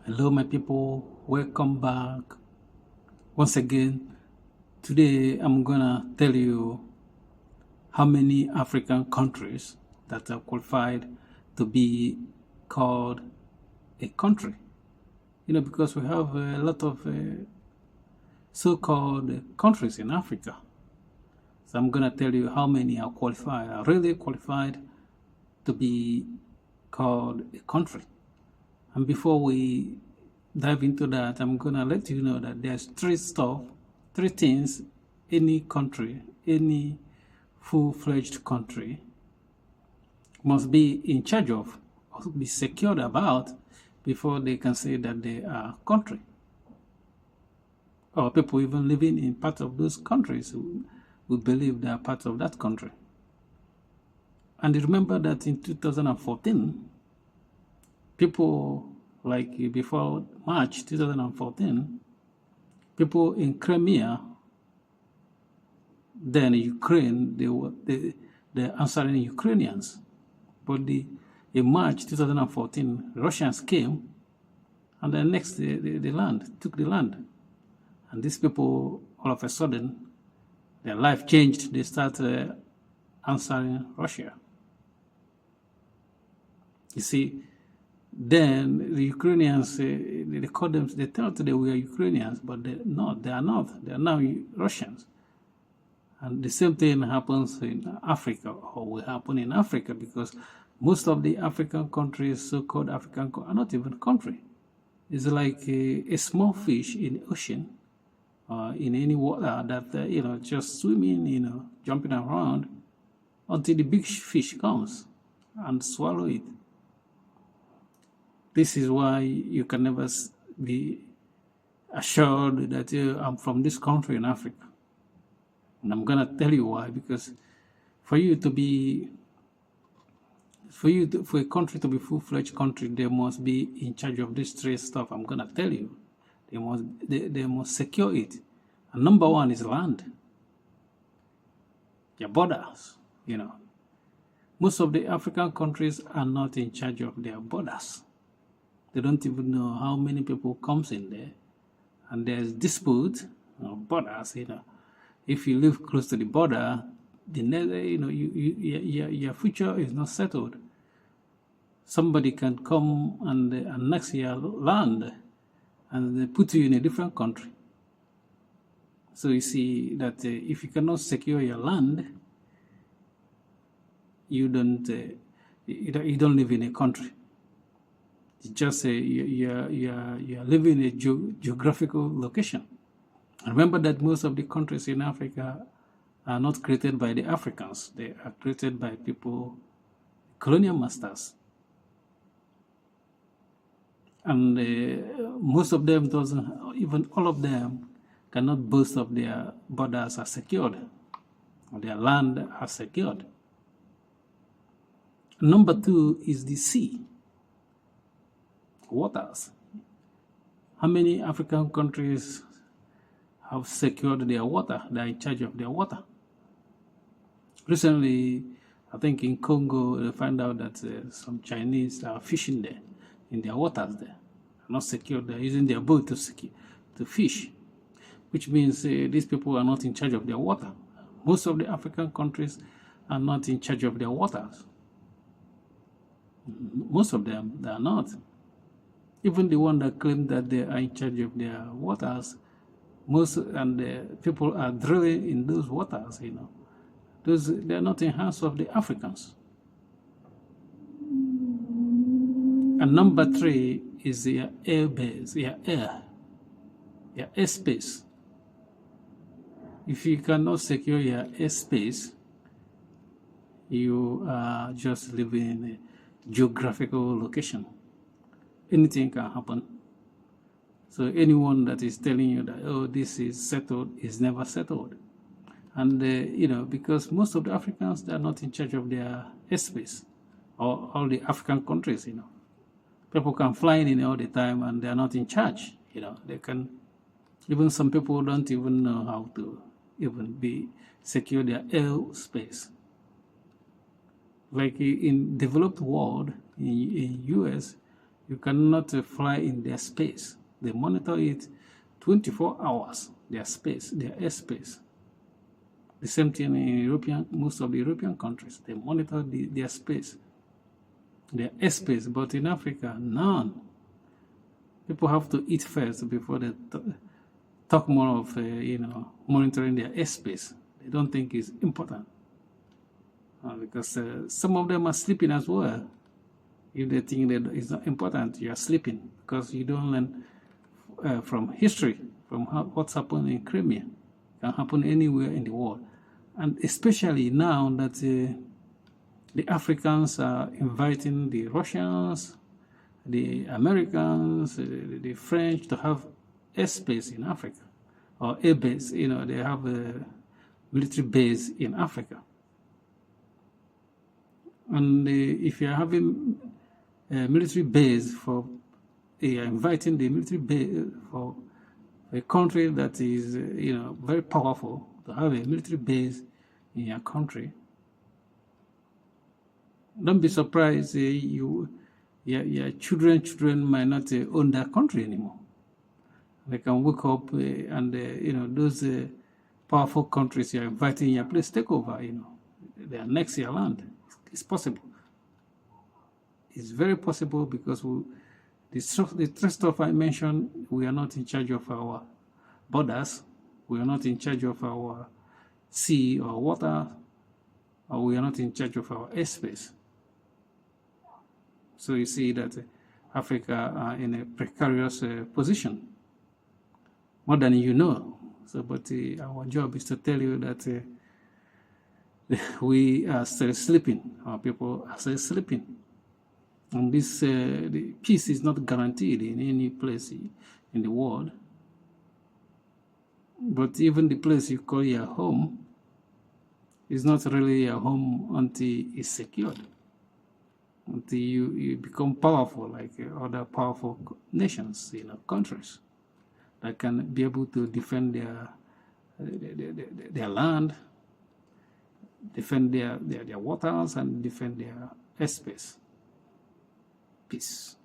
Hello, my people. Welcome back. Once again, today I'm gonna tell you how many African countries that are qualified to be called a country. Because we have a lot of so-called countries in Africa. So I'm gonna tell you how many are really qualified to be called a country. And before we dive into that, I'm gonna let you know that there's three things any full-fledged country must be in charge of or be secured about before they can say that they are a country. Or people even living in part of those countries who believe they are part of that country. And remember that in 2014, people like before March 2014, people in Crimea, then Ukraine, they're answering Ukrainians. But in March 2014, Russians came, and then next they took the land. And these people, all of a sudden, their life changed. They started answering Russia. You see, then the Ukrainians, they thought they were Ukrainians, but they are not. They are now Russians. And the same thing happens in Africa, or will happen in Africa, because most of the African countries, so-called African, are not even country. It's like a small fish in the ocean, in any water that, just swimming, jumping around, until the big fish comes and swallow it. This is why you can never be assured that I'm from this country in Africa. And I'm going to tell you why, because for a country to be full-fledged country, they must be in charge of this three stuff I'm going to tell you. They must secure it. And number one is land. Their borders, Most of the African countries are not in charge of their borders. They don't even know how many people comes in there. And there's dispute of borders, If you live close to the border, your future is not settled. Somebody can come and annex your land and they put you in a different country. So you see that if you cannot secure your land, you don't live in a country. It's just you're living in a geographical location. Remember that most of the countries in Africa are not created by the Africans. They are created by people, colonial masters. And most of them even all of them cannot boast of their borders are secured, or their land are secured. Number two is the sea, waters. How many African countries have secured their water? They are in charge of their water. Recently, I think in Congo, they find out that some Chinese are fishing there, in their waters there. They're not secured. They're using their boat to fish, which means these people are not in charge of their water. Most of the African countries are not in charge of their waters. Most of them, they are not. Even the one that claim that they are in charge of their waters, people are drilling in those waters, they are not in hands of the Africans. And number three is their airbase, your airspace. If you cannot secure your airspace, you are just living in a geographical location. Anything can happen. So anyone that is telling you that, oh, this is settled, is never settled. And, because most of the Africans, they are not in charge of their airspace, or all the African countries, People can fly in all the time and they are not in charge, They can, even some people don't even know how to even secure their airspace. Like in developed world, in US, You cannot fly in their space. They monitor it 24 hours, their space, their airspace. The same thing in most of the European countries. They monitor their space, their airspace. But in Africa, none. People have to eat first before they talk more of, monitoring their airspace. They don't think it's important. Because some of them are sleeping as well. If they think that it's not important, you are sleeping because you don't learn from history, from what's happened in Crimea. It can happen anywhere in the world. And especially now that the Africans are inviting the Russians, the Americans, the French to have airspace in Africa, or air base, they have a military base in Africa. And if you're having a military base you're inviting the military base for a country that is, very powerful, to have a military base in your country, don't be surprised your children might not own that country anymore. They can wake up and those powerful countries you're inviting in your place take over. They annex your land. It's possible. It's very possible because the three stuff I mentioned, we are not in charge of our borders. We are not in charge of our sea or water, or we are not in charge of our airspace. So you see that Africa are in a precarious position, more than you know. So, but our job is to tell you that we are still sleeping. Our people are still sleeping. And this the peace is not guaranteed in any place in the world. But even the place you call your home is not really a home until it's secured, until you become powerful like other powerful nations, countries that can be able to defend their land, defend their waters, and defend their airspace. Peace.